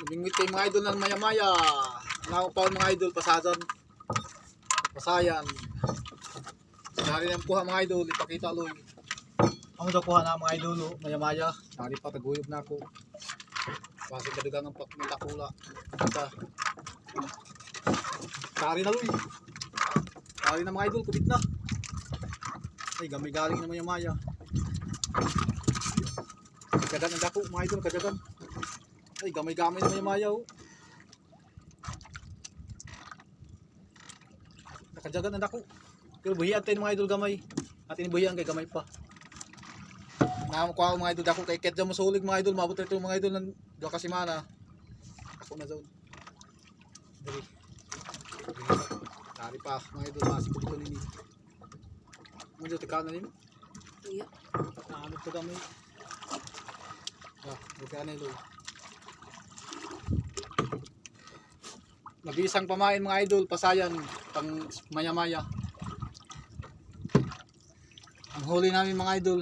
Bingwit kay mga idol ng maya-maya. Nakapaon mga idol, pasadan. Pasayan. Dari ng kuha mga idol, ipakita loy. Ang daw kuha na mga idol, maya-maya. Dari pa, taguyog na ako. Kasi kadagang ang pakula. Ito. Dari na loy. Dari na mga idol, kubit na. Ay, gamay galing na maya-maya. Kadagan ang dako mga idol, kadagan. Ay, gamay-gamay na maya-maya oh. Nakadagan ang dako. Pero buhian tayo mga idol gamay. At inibuhian kay gamay pa. Nakakuha mga idol dako kay Kedja mo sulig mga idol. Mabot ito mga idol ng 2 kasimana. Ako na zone. Dali. Tari pa mga idol, masip ko nini. Ano tika na nini? Iya. Ano to gamay? Ah, buka na ilo. Nabisang pamain mga idol, pasayan, pang maya-maya. Ang huli namin mga idol.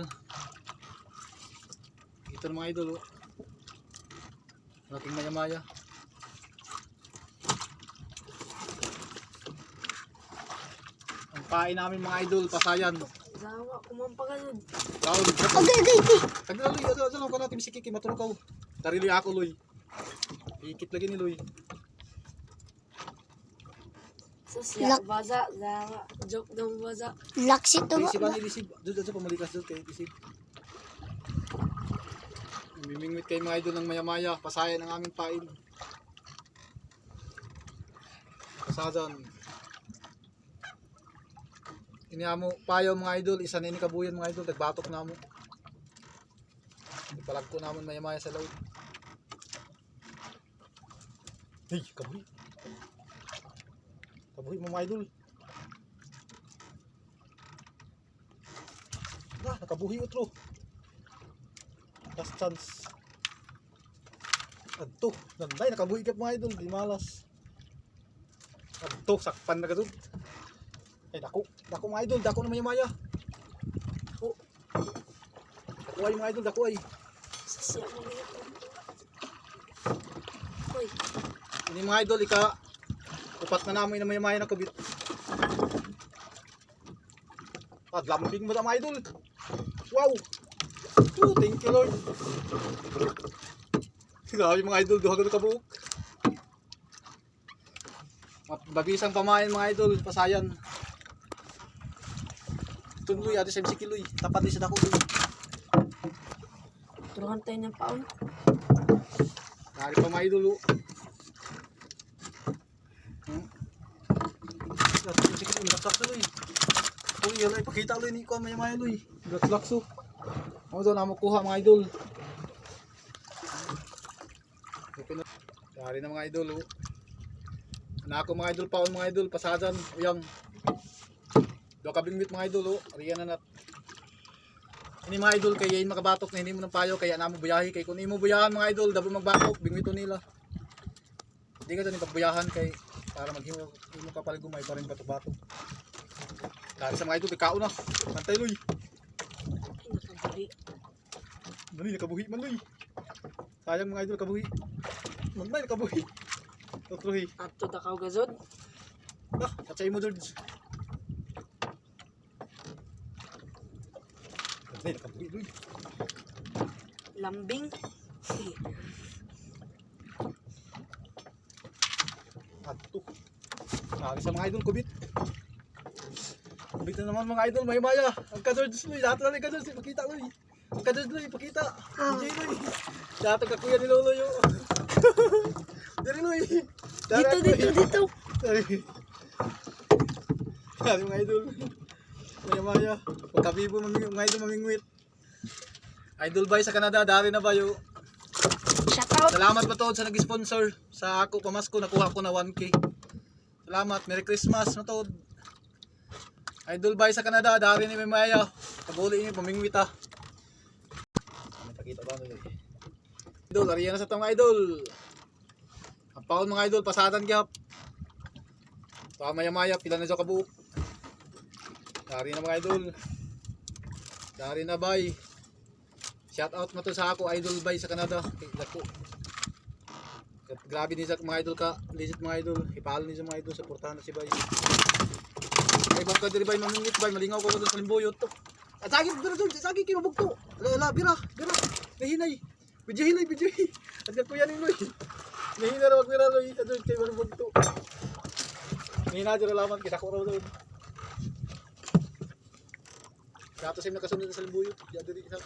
Ito na mga idol. Oh. Malaking maya-maya. Ang pain namin mga idol, pasayan. Zawa, kumampagalod. Kaon. Okay. Tagdaloy, ano ka natin si Kiki, matulog ka. Tariloy ako, Loy. Ikit lagi ni Loy. Sosya, baza, zawa. Joke dong baza. Laksi to Isip ba? ano, isip. Doon sa pamalikas doon kay isip. Mimingwit kay mga idol ng maya-maya. Pasayan ang aming pain. Pasadan. Iniamo payo mga idol, isa na inikabuyan mga idol, nagbatok na mo. Ipalag ko naman maya-maya sa loob. Hey, kabuhi. Kabuhi mo mga idol. Ah, nakabuhi utro. Last chance. Adto, nanday nakabuhi ka mga idol, di malas. Adto, sakpan na gadud. Ay, dako mga idol, dako na maya-maya. Dako. Dako ay mga idol, dako ay. Sosya mo dito. Uy, Ini mga idol, upat na namin na maya-maya na kubit. Ah, lambing mo na mga idol. Wow! Oh, thank you Lord. Grabe mga idol, duha ka buok. Babisang pamain mga idol, pasayan. Tunloy, ati sa MCK Loy. Tapat din sa dako Loy. turuhan tayo ng paon. Dari pa mga idol. Ati sa MCK Loy, nakaslak sa Loy. Uy, yan ay pakita Loy ni ko maya-maya Loy. Nakaslak so. Ano daw na makuha mga idol. Dari na mga idol. Na ako mga idol paon mga idol, pasadan. Uyang. Do kabingwit mga idol, ariyan na nat. Ini mga idol kaya yung makabatok na hindi mo ng payo kaya namo buyahi kay kun imo buyahan mga idol dabo magbatok bingwito nila. Hindi ka ni pagbuyahan kay para maghimo imo ka paligumay pa rin batok-batok. Dari sa mga idol ikao na. Pantay Loy. Ay, nakabuhi. Dali nakabuhi man Loy. Sayang mga idol kabuhi. Manay nakabuhi. Otruhi. Ato dakaw gazod. Ah, katsay mo George. Ay, nakabuhi Loy. Lambing. Adto. Nari sa mga idol kubit. Kubit na naman mga idol, maya-maya. Ang ka-George Loy, lahat na rin ka-George, ipakita Loy. Ang ka-George Loy, ipakita. DJ Loy. Lahat ang kakuya ni Lolo yo. Dari Loy. Dito. Dari. Dari mga idol. Maya-maya. Pagkabibo mga idol mamingwit. Idol bay sa Canada, dari na ba yo? Shout out. Salamat po sa nag-sponsor sa ako pamasko, nakuha ko na 1K. Salamat, Merry Christmas matod. Idol bay sa Canada, dari ni Maya. Pabuli ni pamingwit ah. Nakita ba nila? Idol, ariyan na sa tong idol. Ang paon mga idol, pasadan gyap. Pa maya-maya pila na sa kabuok. Dari na mga idol. Dari na bay. Shout out mo to sa ako idol bay sa Canada. Kay dako. Grabe din sa mga idol ka, legit mga idol. Ipalo din sa mga idol, supportahan na si Bay. Ay bang ka diri Bay mamingit Bay, malingaw ko doon sa limbuyot to. At saging bira doon, saging kinubugto. Ala bira. Nahinay. Video hinay. At kuya ni Loy. Nahinay ra magbira Loy, adun kay manubugto. Nahinay dira laman kita ko raw doon. Kato sim nakasunod sa limbuyot, di diri sa.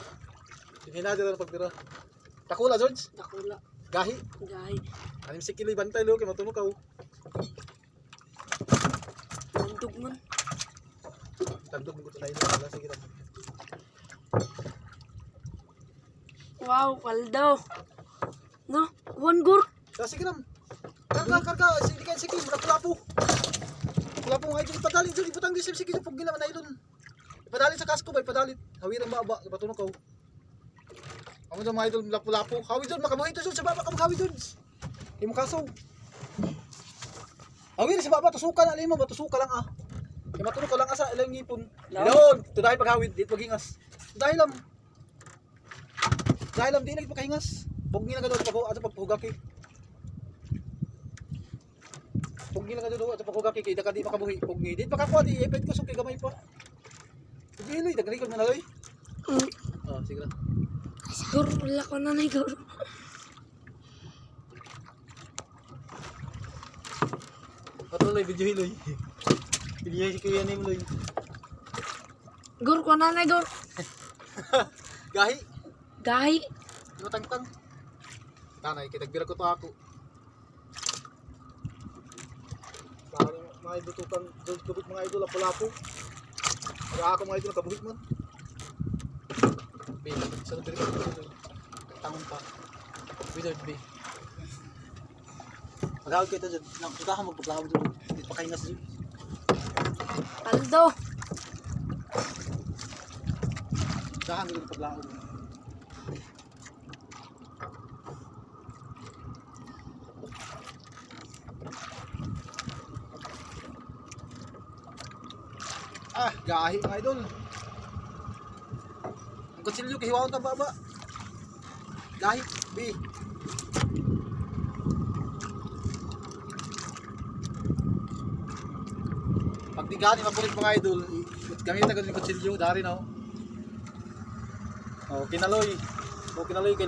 Nahinay dira pagbira. Takula George, Nakula. gahi. Gahi. Anim si kilo bantay lo kay matuno ka. Tandog man. Tandog mo to tayo na sige ra. Wow, kaldo. No, one gor. Sige ram. Karga, sige kan sige pulapo. Pulapo nga idol padali dili butang disip sige pug gina nailon. Ipadali sa kasko bay padali. Hawirang baba batuno ka. Amo sa mga idol lapu-lapo. Hawi doon makabuhi to sa baba ka hawi doon. Di mo kaso. Hawi sa baba tusukan ali mo batusuka lang ah. Kay matuno ko lang asa ilang ngipon. Doon, tuday paghawid dit pagingas. Dahil lang di lagi pagkahingas. Pugi na ka doon ato pagpugaki. Pugi na ka doon ato pagpugaki kay da ka di makabuhi. Pugi dit pakakuha di epet ko so kay gamay pa. Sige loy, daglikod mo na loy. Oh, sige ra. Gor, wala ko na na gor. Patuloy video hiloy. Video si kuya ni mo loy. Gor ko na na gor. Gahi, Gahi. tang. Tanay kay tagbira ko to ako. Baka mga idol tukang gubit mga idol lapu-lapu. Para ako mga idol kabuhit man. Be, sa diri ko tangon pa. Wizard be. Magawid kita dyan. Nakutahan magpaglawid dyan. Hindi pa kayo nasa dyan. Kaldo. Dahan dyan paglawid. Gahi mga idol. Ang kutsilyo kahiwaon ng baba. Gahi, be. Pag di gani mabulit mga idol, gamitan ko ng kutsilyo, dari na. Oh, kinaloy. Kinaloy kay